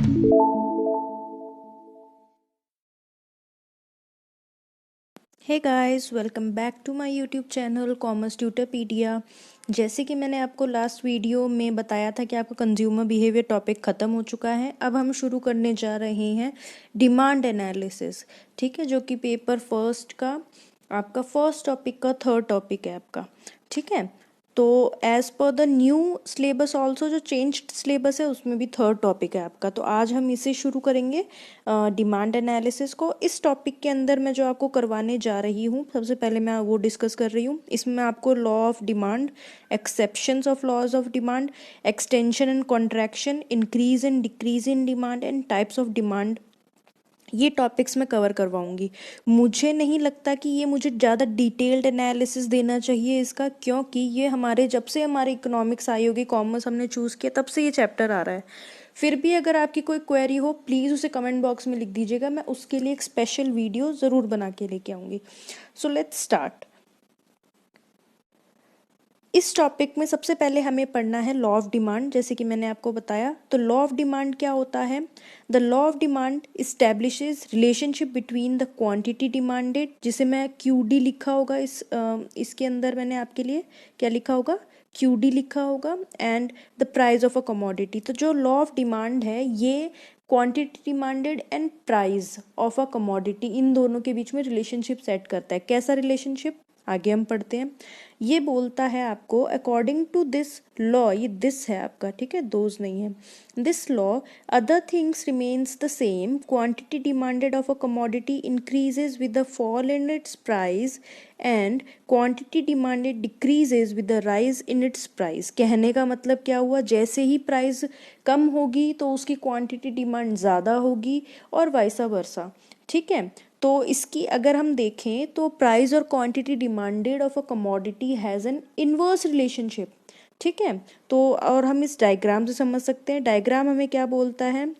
Hey guys, welcome back to my YouTube channel commerce Tutorpedia. जैसे कि मैंने आपको लास्ट वीडियो में बताया था कि आपका कंज्यूमर बिहेवियर टॉपिक ख़त्म हो चुका है। अब हम शुरू करने जा रहे हैं डिमांड एनालिसिस, ठीक है, जो कि पेपर फर्स्ट का आपका फर्स्ट टॉपिक का थर्ड टॉपिक है आपका, ठीक है। तो as per the new syllabus also, जो चेंज्ड सिलेबस है उसमें भी थर्ड टॉपिक है आपका। तो आज हम इसे शुरू करेंगे डिमांड एनालिसिस को। इस टॉपिक के अंदर मैं जो आपको करवाने जा रही हूँ, सबसे पहले मैं वो डिस्कस कर रही हूँ। इसमें मैं आपको law of demand, exceptions of laws of demand, extension and contraction, increase and decrease in demand and types of demand, ये टॉपिक्स मैं कवर करवाऊंगी। मुझे नहीं लगता कि ये मुझे ज़्यादा डिटेल्ड एनालिसिस देना चाहिए इसका, क्योंकि ये हमारे जब से हमारे इकोनॉमिक्स आई होगी, कॉमर्स हमने चूज़ किया, तब से ये चैप्टर आ रहा है। फिर भी अगर आपकी कोई क्वेरी हो, प्लीज़ उसे कमेंट बॉक्स में लिख दीजिएगा, मैं उसके लिए एक स्पेशल वीडियो ज़रूर बना के लेके आऊँगी। So let's start. इस टॉपिक में सबसे पहले हमें पढ़ना है लॉ ऑफ डिमांड। जैसे कि मैंने आपको बताया, तो लॉ ऑफ डिमांड क्या होता है? The law of demand establishes relationship between the quantity demanded, जिसे मैं क्यूडी लिखा होगा, इसके अंदर मैंने आपके लिए क्या लिखा होगा, क्यूडी लिखा होगा, and the price of a commodity. तो जो लॉ ऑफ डिमांड है, ये quantity demanded and price of a commodity, इन दोनों के बीच में रिलेशनशिप सेट करता है। कैसा रिलेशनशिप, आगे हम पढ़ते हैं। ये बोलता है आपको, अकॉर्डिंग टू दिस लॉ, ये दिस है आपका, ठीक है, दोज नहीं है। This law, other things remains the same, quantity demanded of a commodity increases with the fall in its price and quantity demanded decreases with the rise in its price. कहने का मतलब क्या हुआ, जैसे ही प्राइस कम होगी तो उसकी क्वांटिटी डिमांड ज़्यादा होगी और वाइसा वर्सा, ठीक है। तो इसकी अगर हम देखें तो प्राइस और quantity demanded of a commodity has an inverse relationship, ठीक है। तो और हम इस डायग्राम से समझ सकते हैं। डायग्राम हमें क्या बोलता है,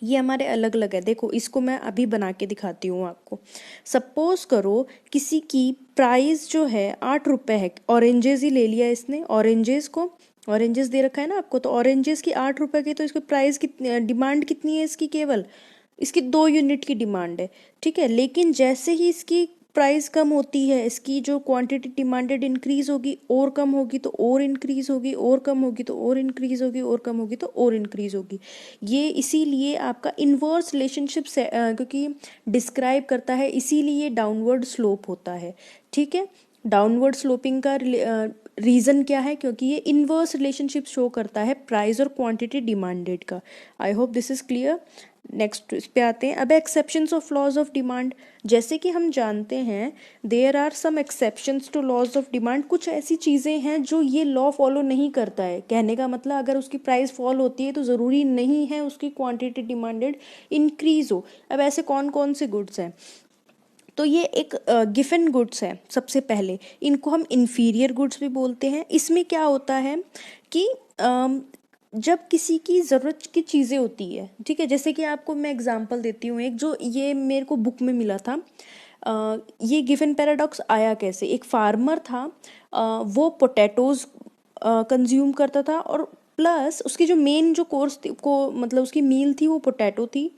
ये हमारे अलग अलग है। देखो, इसको मैं अभी बना के दिखाती हूँ आपको। सपोज करो किसी की प्राइस जो है 8 रुपये है, ऑरेंजेस ही ले लिया इसने, ऑरेंजेस को, ऑरेंजेस दे रखा है ना आपको, तो ऑरेंजेस की 8 रुपये की, तो इसकी प्राइस कितनी, डिमांड कितनी है इसकी, केवल इसकी 2 यूनिट की डिमांड है, ठीक है। लेकिन जैसे ही इसकी प्राइस कम होती है, इसकी जो क्वांटिटी डिमांडेड इंक्रीज होगी, और कम होगी तो और इंक्रीज होगी, और कम होगी तो और इंक्रीज होगी, और कम होगी तो और इंक्रीज होगी। ये इसीलिए आपका इन्वर्स रिलेशनशिप से क्योंकि डिस्क्राइब करता है, इसीलिए डाउनवर्ड स्लोप होता है, ठीक है। डाउनवर्ड स्लोपिंग का रीज़न क्या है, क्योंकि ये इन्वर्स रिलेशनशिप शो करता है प्राइस और क्वांटिटी डिमांडेड का। I hope this is clear. Next इस पे आते हैं। अब exceptions of laws of demand, जैसे कि हम जानते हैं there are some exceptions to laws of demand. कुछ ऐसी चीज़ें हैं जो ये लॉ फॉलो नहीं करता है। कहने का मतलब, अगर उसकी प्राइस फॉल होती है तो ज़रूरी नहीं है उसकी क्वांटिटी डिमांडेड इंक्रीज हो। अब ऐसे कौन कौन से गुड्स हैं, तो ये एक गिफन गुड्स है। सबसे पहले इनको हम इन्फीरियर गुड्स भी बोलते हैं। इसमें क्या होता है कि जब किसी की ज़रूरत की चीज़ें होती है, ठीक है, जैसे कि आपको मैं एग्जांपल देती हूँ एक, जो ये मेरे को बुक में मिला था। ये गिफन पैराडॉक्स आया कैसे, एक फार्मर था, वो पोटैटोज़ कंज्यूम करता था, और प्लस उसकी जो मेन जो कोर्स थी को मतलब उसकी मील थी वो पोटैटो थी,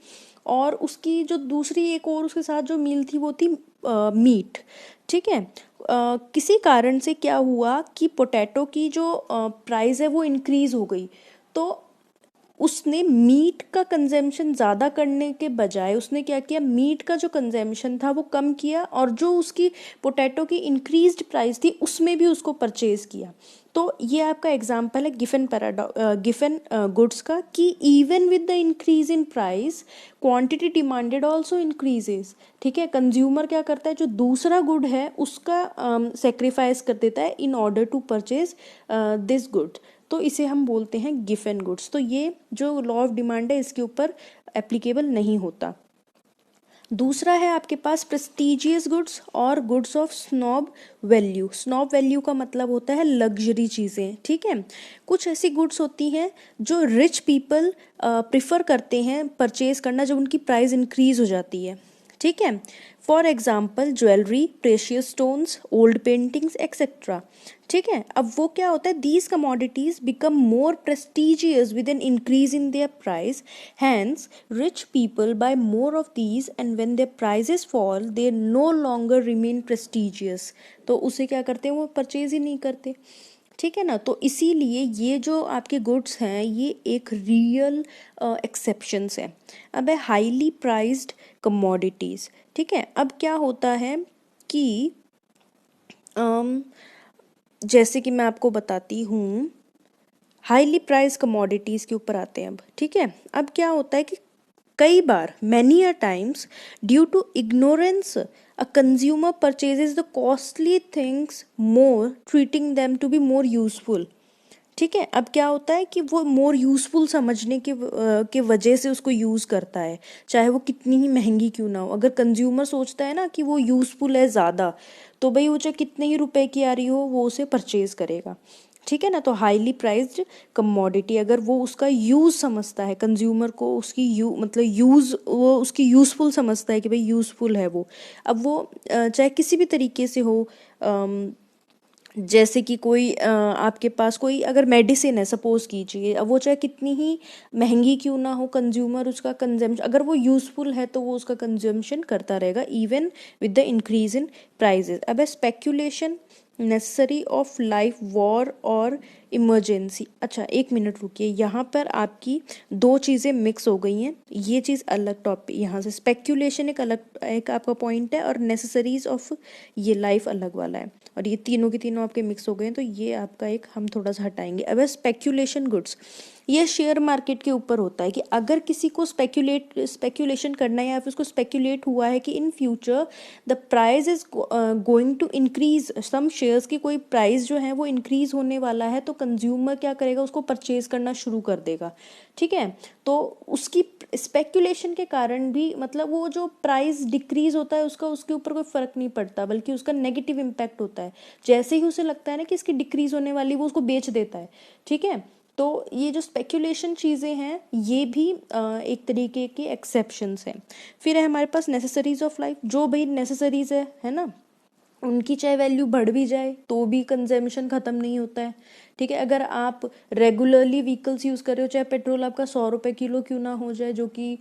और उसकी जो दूसरी एक और उसके साथ जो मील थी वो थी मीट, ठीक है। किसी कारण से क्या हुआ कि पोटैटो की जो प्राइस है वो इंक्रीज़ हो गई, तो उसने मीट का कंजम्पशन ज़्यादा करने के बजाय उसने क्या किया, मीट का जो कंजम्पशन था वो कम किया, और जो उसकी पोटैटो की इंक्रीज्ड प्राइस थी उसमें भी उसको परचेज़ किया। तो ये आपका एग्जांपल है गिफन गुड्स का, कि even with the increase in price quantity demanded also increases, ठीक है। कंज्यूमर क्या करता है, जो दूसरा गुड है उसका सेक्रीफाइस कर देता है in order to purchase this good, तो इसे हम बोलते हैं गिफन गुड्स। तो ये जो लॉ ऑफ डिमांड है इसके ऊपर एप्लीकेबल नहीं होता। दूसरा है आपके पास प्रेस्टिजियस गुड्स और goods of snob value. Snob value का मतलब होता है लग्जरी चीज़ें, ठीक है। कुछ ऐसी गुड्स होती हैं जो रिच पीपल प्रिफर करते हैं परचेज करना जब उनकी प्राइस इंक्रीज हो जाती है, ठीक है। For example jewellery, precious stones, old paintings etcetera. ठीक है, अब वो क्या होता है, these commodities become more prestigious with an increase in their price, hence rich people buy more of these and when their prices fall they no longer remain prestigious. तो उसे क्या करते हैं, वो परचेज ही नहीं करते। ठीक है ना, तो इसीलिए ये जो आपके गुड्स हैं ये एक रियल एक्सेप्शंस है। अब है हाईली प्राइज्ड कमोडिटीज़। ठीक है, अब क्या होता है कि जैसे कि मैं आपको बताती हूँ, हाईली प्राइस कमोडिटीज़ के ऊपर आते हैं अब। ठीक है, अब क्या होता है कि कई बार many a times due to ignorance a consumer purchases the costly things more, treating them to be more useful. ठीक है, अब क्या होता है कि वो मोर यूज़फुल समझने के वजह से उसको यूज़ करता है, चाहे वो कितनी ही महंगी क्यों ना हो। अगर कंज्यूमर सोचता है ना कि वो यूज़फुल है ज़्यादा, तो भाई वो चाहे कितने ही रुपए की आ रही हो वो उसे परचेज करेगा। ठीक है ना, तो हाईली प्राइस्ड कमोडिटी अगर वो उसका यूज़ समझता है, कंज्यूमर को उसकी मतलब यूज़, वो उसकी यूज़फुल समझता है कि भाई यूज़फुल है वो, अब वो चाहे किसी भी तरीके से हो, जैसे कि कोई आपके पास कोई अगर मेडिसिन है सपोज कीजिए, अब वो चाहे कितनी ही महंगी क्यों ना हो, कंज्यूमर उसका कंजम्पशन अगर वो यूज़फुल है तो वो उसका कंजम्पशन करता रहेगा even with the increase in prices. अब है speculation, necessary of life, war और इमरजेंसी। अच्छा एक मिनट रुकिए, यहाँ पर आपकी दो चीज़ें मिक्स हो गई हैं, ये चीज़ अलग टॉपिक, यहाँ से स्पेक्यूलेशन एक अलग एक आपका पॉइंट है और नेसेसरीज ऑफ ये लाइफ अलग वाला है, और ये तीनों के तीनों आपके मिक्स हो गए हैं, तो ये आपका एक हम थोड़ा सा हटाएंगे। अब है स्पेक्यूलेशन गुड्स, ये शेयर मार्केट के ऊपर होता है कि अगर किसी को स्पेक्यूलेशन करना है या फिर उसको स्पेक्यूलेट हुआ है कि in future the price is going to increase, some shares की कोई प्राइस जो है वो इंक्रीज होने वाला है, तो कंज्यूमर क्या करेगा, उसको परचेज करना शुरू कर देगा। ठीक है, तो उसकी स्पेक्यूलेशन के कारण भी मतलब वो जो प्राइस डिक्रीज होता है उसका उसके ऊपर कोई फर्क नहीं पड़ता, बल्कि उसका नेगेटिव इम्पैक्ट होता है। जैसे ही उसे लगता है ना कि इसकी डिक्रीज होने वाली, वो उसको बेच देता है। ठीक है, तो ये जो स्पेक्यूलेशन चीज़ें हैं ये भी एक तरीके की एक्सेप्शंस हैं। फिर है हमारे पास नेसेसरीज ऑफ लाइफ, जो भाई नेसेसरीज है ना, उनकी चाहे वैल्यू बढ़ भी जाए तो भी कंजम्पशन ख़त्म नहीं होता है। ठीक है, अगर आप रेगुलरली व्हीकल्स यूज़ कर रहे हो, चाहे पेट्रोल आपका 100 रुपये किलो क्यों ना हो जाए, जो कि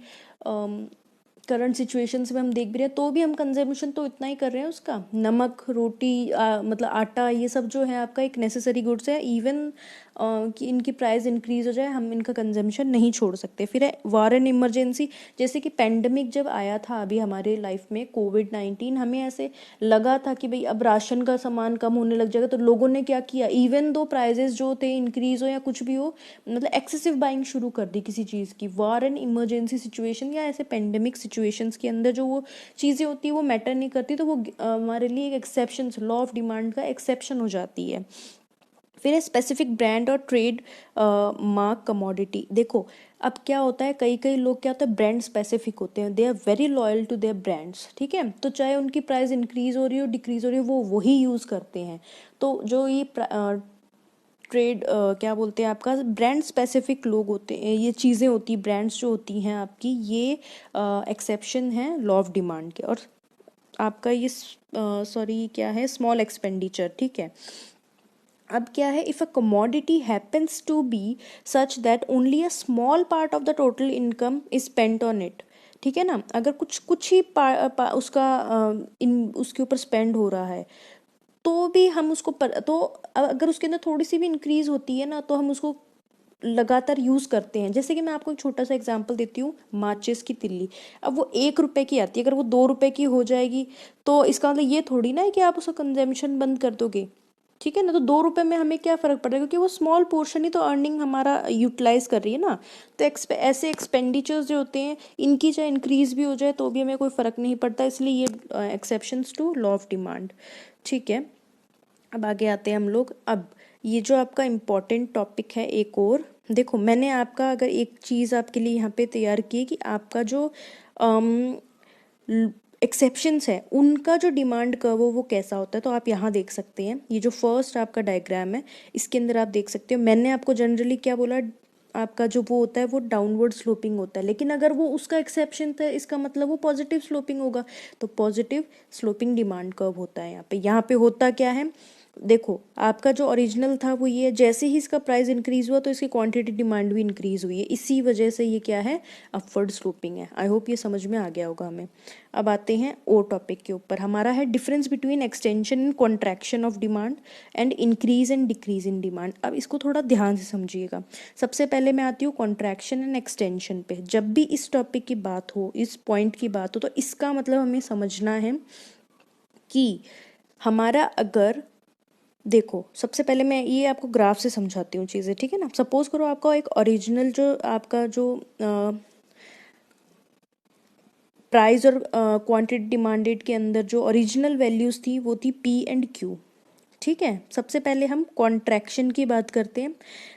करंट सिचुएशंस में हम देख भी रहे हैं, तो भी हम कंजम्पशन तो इतना ही कर रहे हैं उसका। नमक, रोटी, मतलब आटा, ये सब जो है आपका एक नेसेसरी गुड्स है, इवन कि इनकी प्राइस इंक्रीज हो जाए हम इनका कंजम्पशन नहीं छोड़ सकते। फिर है वार एंड इमरजेंसी, जैसे कि पेंडेमिक जब आया था अभी हमारे लाइफ में कोविड-19, हमें ऐसे लगा था कि भाई अब राशन का सामान कम होने लग जाएगा, तो लोगों ने क्या किया, इवन दो प्राइजेस जो थे इंक्रीज हो या कुछ भी हो, मतलब एक्सेसिव बाइंग शुरू कर दी किसी चीज़ की। वार एंड इमरजेंसी सिचुएशन या ऐसे पेंडेमिक सिचुएशंस के अंदर जो वो चीज़ें होती है वो मैटर नहीं करती, तो वो हमारे लिए एक एक्सेप्शन, लॉ ऑफ डिमांड का एक्सेप्शन हो जाती है। फिर है स्पेसिफिक ब्रांड और ट्रेड मार्क कमोडिटी। देखो अब क्या होता है, कई कई लोग क्या होता है ब्रांड स्पेसिफिक होते हैं, they are very loyal to their brands. ठीक है, तो चाहे उनकी प्राइस इंक्रीज हो रही हो डिक्रीज हो रही हो, वो वही यूज़ करते हैं। तो जो ये ट्रेड क्या बोलते हैं आपका ब्रांड स्पेसिफिक लोग होते हैं, ये चीज़ें होती ब्रांड्स जो होती हैं आपकी, ये एक्सेप्शन है लॉ ऑफ डिमांड के। और आपका ये सॉरी क्या है, स्मॉल एक्सपेंडिचर। ठीक है, अब क्या है, if a commodity happens to be such that only a small part of the total income is spent on it. ठीक है ना, अगर कुछ कुछ ही उसका उसके ऊपर स्पेंड हो रहा है, तो भी हम उसको तो अगर उसके अंदर थोड़ी सी भी इंक्रीज होती है ना, तो हम उसको लगातार यूज़ करते हैं। जैसे कि मैं आपको एक छोटा सा एग्जांपल देती हूँ, माचिस की तिल्ली, अब वो 1 रुपए की आती है, अगर वो 2 रुपए की हो जाएगी तो इसका मतलब ये थोड़ी ना है कि आप उसका कंजम्पशन बंद कर दोगे। ठीक है ना, तो 2 रुपए में हमें क्या फ़र्क पड़ रहा है, क्योंकि वो स्मॉल पोर्शन ही तो अर्निंग हमारा यूटिलाइज कर रही है ना। तो ऐसे एक्सपेंडिचर्स जो होते हैं इनकी चाहे इंक्रीज भी हो जाए तो भी हमें कोई फ़र्क नहीं पड़ता, इसलिए ये exceptions to law of demand. ठीक है, अब आगे आते हैं हम लोग। अब ये जो आपका इम्पॉर्टेंट टॉपिक है एक और, देखो मैंने आपका अगर एक चीज़ आपके लिए यहाँ पे तैयार की कि आपका जो एक्सेप्शंस है उनका जो डिमांड कर्व वो कैसा होता है, तो आप यहाँ देख सकते हैं। ये जो फर्स्ट आपका डायग्राम है इसके अंदर आप देख सकते हो, मैंने आपको जनरली क्या बोला, आपका जो वो होता है वो डाउनवर्ड स्लोपिंग होता है, लेकिन अगर वो उसका एक्सेप्शन था इसका मतलब वो पॉजिटिव स्लोपिंग होगा, तो पॉजिटिव स्लोपिंग डिमांड कर्व होता है यहाँ पे होता क्या है, देखो आपका जो ओरिजिनल था वो ये, जैसे ही इसका प्राइस इंक्रीज हुआ तो इसकी क्वांटिटी डिमांड भी इंक्रीज हुई है, इसी वजह से ये क्या है, अपवर्ड स्लोपिंग है। आई होप ये समझ में आ गया होगा हमें। अब आते हैं और टॉपिक के ऊपर, हमारा है difference between extension and contraction of demand and increase and decrease in demand. अब इसको थोड़ा ध्यान से समझिएगा। सबसे पहले मैं आती हूँ कॉन्ट्रैक्शन एंड एक्सटेंशन पे। जब भी इस टॉपिक की बात हो, इस पॉइंट की बात हो, तो इसका मतलब हमें समझना है कि हमारा अगर, देखो सबसे पहले मैं ये आपको ग्राफ से समझाती हूँ चीज़ें, ठीक है ना। सपोज करो आपका एक ओरिजिनल जो आपका जो प्राइस और क्वांटिटी डिमांडेड के अंदर जो ओरिजिनल वैल्यूज़ थी वो थी पी एंड क्यू, ठीक है। सबसे पहले हम कॉन्ट्रैक्शन की बात करते हैं।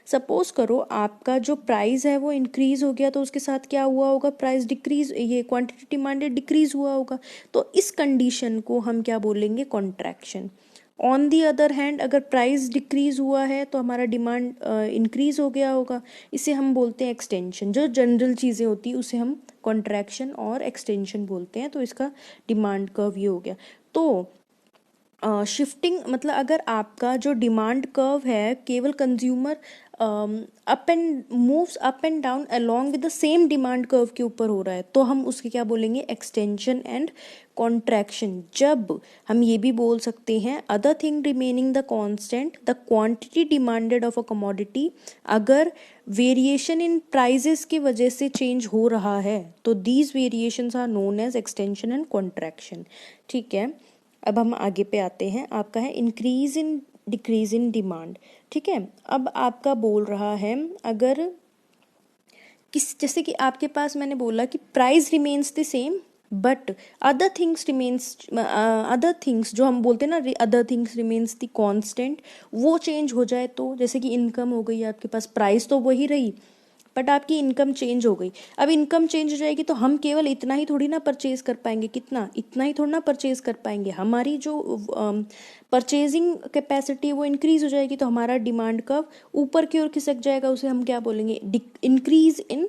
सपोज करो आपका जो प्राइस है वो इंक्रीज हो गया, तो उसके साथ क्या हुआ होगा, प्राइस डिक्रीज, ये क्वांटिटी डिमांडेड डिक्रीज हुआ होगा, तो इस कंडीशन को हम क्या बोलेंगे, contraction. On the other hand अगर प्राइस डिक्रीज हुआ है तो हमारा डिमांड इंक्रीज हो गया होगा, इसे हम बोलते हैं एक्सटेंशन। जो जनरल चीज़ें होती है उसे हम कॉन्ट्रैक्शन और एक्सटेंशन बोलते हैं। तो इसका डिमांड कर्व ये हो गया। तो शिफ्टिंग मतलब अगर आपका जो डिमांड कर्व है केवल consumer up and moves up and down along with the same demand curve के ऊपर हो रहा है, तो हम उसके क्या बोलेंगे, एक्सटेंशन एंड कॉन्ट्रैक्शन। जब हम ये भी बोल सकते हैं other thing remaining the constant the quantity demanded of a commodity, अगर वेरिएशन इन प्राइजेस की वजह से चेंज हो रहा है तो these variations are known as extension and contraction, ठीक है। अब हम आगे पे आते हैं, आपका है increase in decrease in demand, ठीक है। अब आपका बोल रहा है अगर किस, जैसे कि आपके पास मैंने बोला कि price remains the same but other things remains, other things जो हम बोलते हैं ना, other things remains the constant, वो चेंज हो जाए, तो जैसे कि इनकम हो गई आपके पास, प्राइस तो वही रही बट आपकी इनकम चेंज हो गई। अब इनकम चेंज हो जाएगी तो हम केवल इतना ही थोड़ी ना परचेज कर पाएंगे, कितना, इतना ही थोड़ा ना परचेज कर पाएंगे, हमारी जो परचेजिंग कैपेसिटी वो इंक्रीज हो जाएगी, तो हमारा डिमांड कर्व ऊपर की ओर खिसक जाएगा, उसे हम क्या बोलेंगे, इंक्रीज इन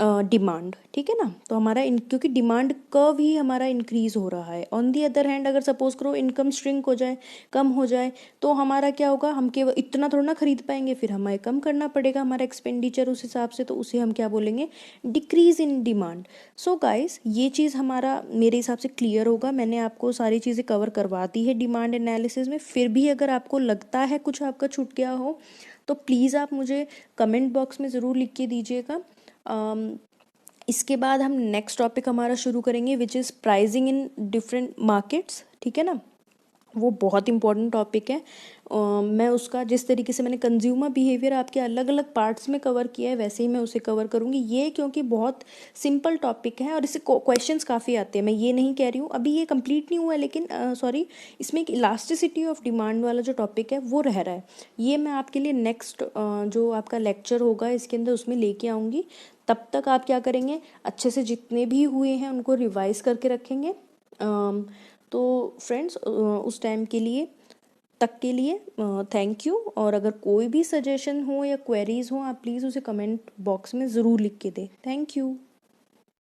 डिमांड, ठीक है ना। तो हमारा क्योंकि डिमांड कर्व ही हमारा इंक्रीज हो रहा है। ऑन दी अदर हैंड अगर सपोज करो इनकम श्रिंक हो जाए, कम हो जाए, तो हमारा क्या होगा, हम केवल इतना थोड़ा ना खरीद पाएंगे, फिर हमें कम करना पड़ेगा हमारा एक्सपेंडिचर उस हिसाब से, तो उसे हम क्या बोलेंगे, decrease in demand. So guys ये चीज़ हमारा मेरे हिसाब से क्लियर होगा। मैंने आपको सारी चीज़ें कवर करवा दी है डिमांड एनालिसिस में। फिर भी अगर आपको लगता है कुछ आपका छूट गया हो तो प्लीज़ आप मुझे कमेंट बॉक्स में ज़रूर लिख के दीजिएगा। इसके बाद हम नेक्स्ट टॉपिक हमारा शुरू करेंगे which is pricing in different markets, ठीक है ना। वो बहुत इंपॉर्टेंट टॉपिक है। मैं उसका जिस तरीके से मैंने कंज्यूमर बिहेवियर आपके अलग अलग पार्ट्स में कवर किया है वैसे ही मैं उसे कवर करूँगी, ये क्योंकि बहुत सिंपल टॉपिक है और इससे क्वेश्चंस काफ़ी आते हैं। मैं ये नहीं कह रही हूँ अभी ये कंप्लीट नहीं हुआ है, लेकिन सॉरी इसमें एक इलास्टिसिटी ऑफ डिमांड वाला जो टॉपिक है वो रह रहा है, ये मैं आपके लिए नेक्स्ट जो आपका लेक्चर होगा इसके अंदर उसमें लेके आऊँगी। तब तक आप क्या करेंगे, अच्छे से जितने भी हुए हैं उनको रिवाइज करके रखेंगे। तो फ्रेंड्स उस टाइम के लिए तक के लिए थैंक यू। और अगर कोई भी सजेशन हो या क्वेरीज हो आप प्लीज़ उसे कमेंट बॉक्स में ज़रूर लिख के दें। Thank you.